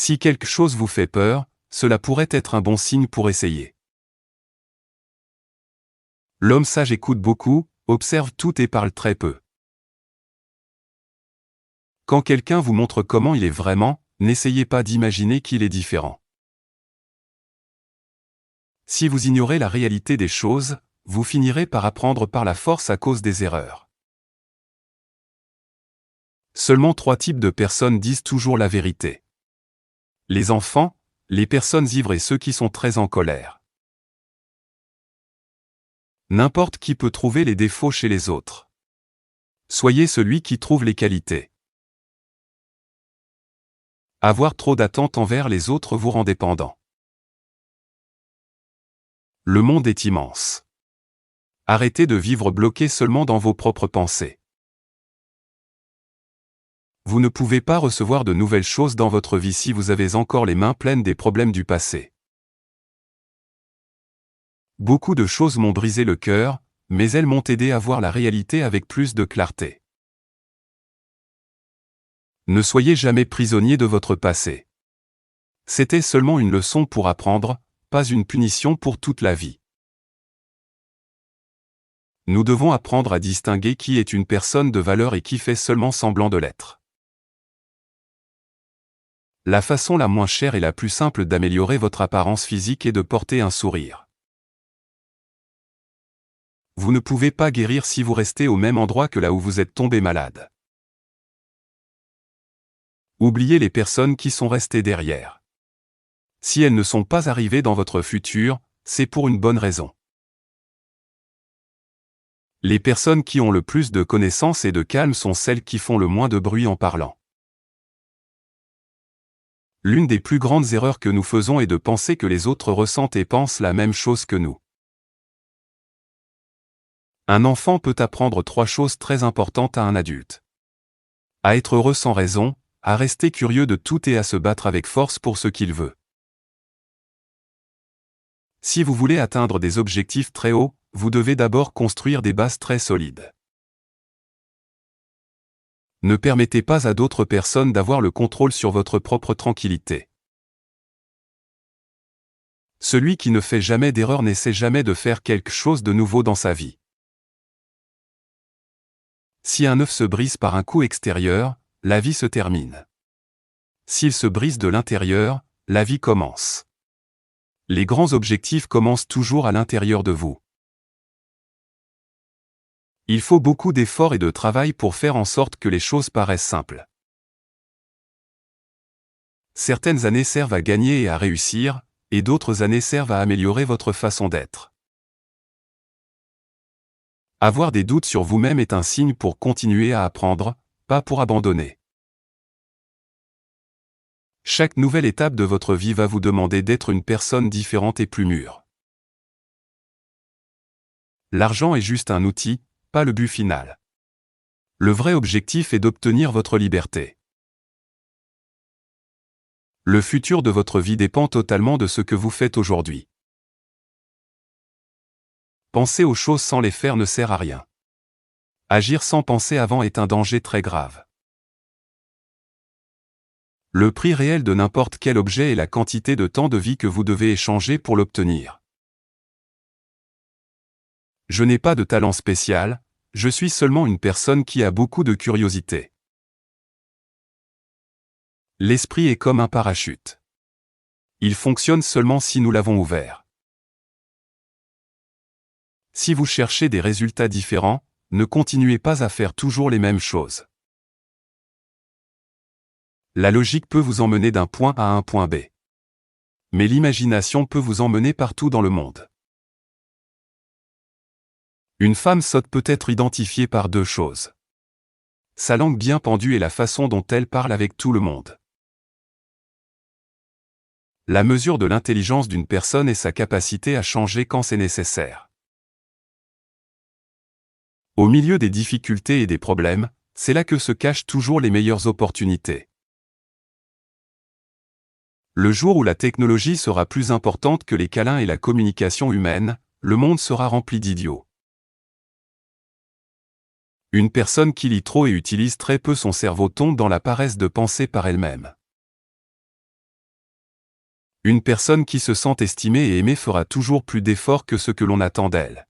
Si quelque chose vous fait peur, cela pourrait être un bon signe pour essayer. L'homme sage écoute beaucoup, observe tout et parle très peu. Quand quelqu'un vous montre comment il est vraiment, n'essayez pas d'imaginer qu'il est différent. Si vous ignorez la réalité des choses, vous finirez par apprendre par la force à cause des erreurs. Seulement 3 types de personnes disent toujours la vérité. Les enfants, les personnes ivres et ceux qui sont très en colère. N'importe qui peut trouver les défauts chez les autres. Soyez celui qui trouve les qualités. Avoir trop d'attentes envers les autres vous rend dépendant. Le monde est immense. Arrêtez de vivre bloqué seulement dans vos propres pensées. Vous ne pouvez pas recevoir de nouvelles choses dans votre vie si vous avez encore les mains pleines des problèmes du passé. Beaucoup de choses m'ont brisé le cœur, mais elles m'ont aidé à voir la réalité avec plus de clarté. Ne soyez jamais prisonnier de votre passé. C'était seulement une leçon pour apprendre, pas une punition pour toute la vie. Nous devons apprendre à distinguer qui est une personne de valeur et qui fait seulement semblant de l'être. La façon la moins chère et la plus simple d'améliorer votre apparence physique est de porter un sourire. Vous ne pouvez pas guérir si vous restez au même endroit que là où vous êtes tombé malade. Oubliez les personnes qui sont restées derrière. Si elles ne sont pas arrivées dans votre futur, c'est pour une bonne raison. Les personnes qui ont le plus de connaissances et de calme sont celles qui font le moins de bruit en parlant. L'une des plus grandes erreurs que nous faisons est de penser que les autres ressentent et pensent la même chose que nous. Un enfant peut apprendre 3 choses très importantes à un adulte. À être heureux sans raison, à rester curieux de tout et à se battre avec force pour ce qu'il veut. Si vous voulez atteindre des objectifs très hauts, vous devez d'abord construire des bases très solides. Ne permettez pas à d'autres personnes d'avoir le contrôle sur votre propre tranquillité. Celui qui ne fait jamais d'erreur n'essaie jamais de faire quelque chose de nouveau dans sa vie. Si un œuf se brise par un coup extérieur, la vie se termine. S'il se brise de l'intérieur, la vie commence. Les grands objectifs commencent toujours à l'intérieur de vous. Il faut beaucoup d'efforts et de travail pour faire en sorte que les choses paraissent simples. Certaines années servent à gagner et à réussir, et d'autres années servent à améliorer votre façon d'être. Avoir des doutes sur vous-même est un signe pour continuer à apprendre, pas pour abandonner. Chaque nouvelle étape de votre vie va vous demander d'être une personne différente et plus mûre. L'argent est juste un outil, pas le but final. Le vrai objectif est d'obtenir votre liberté. Le futur de votre vie dépend totalement de ce que vous faites aujourd'hui. Penser aux choses sans les faire ne sert à rien. Agir sans penser avant est un danger très grave. Le prix réel de n'importe quel objet est la quantité de temps de vie que vous devez échanger pour l'obtenir. Je n'ai pas de talent spécial, je suis seulement une personne qui a beaucoup de curiosité. L'esprit est comme un parachute. Il fonctionne seulement si nous l'avons ouvert. Si vous cherchez des résultats différents, ne continuez pas à faire toujours les mêmes choses. La logique peut vous emmener d'un point A à un point B. Mais l'imagination peut vous emmener partout dans le monde. Une femme sotte peut être identifiée par 2 choses. Sa langue bien pendue et la façon dont elle parle avec tout le monde. La mesure de l'intelligence d'une personne est sa capacité à changer quand c'est nécessaire. Au milieu des difficultés et des problèmes, c'est là que se cachent toujours les meilleures opportunités. Le jour où la technologie sera plus importante que les câlins et la communication humaine, le monde sera rempli d'idiots. Une personne qui lit trop et utilise très peu son cerveau tombe dans la paresse de penser par elle-même. Une personne qui se sent estimée et aimée fera toujours plus d'efforts que ce que l'on attend d'elle.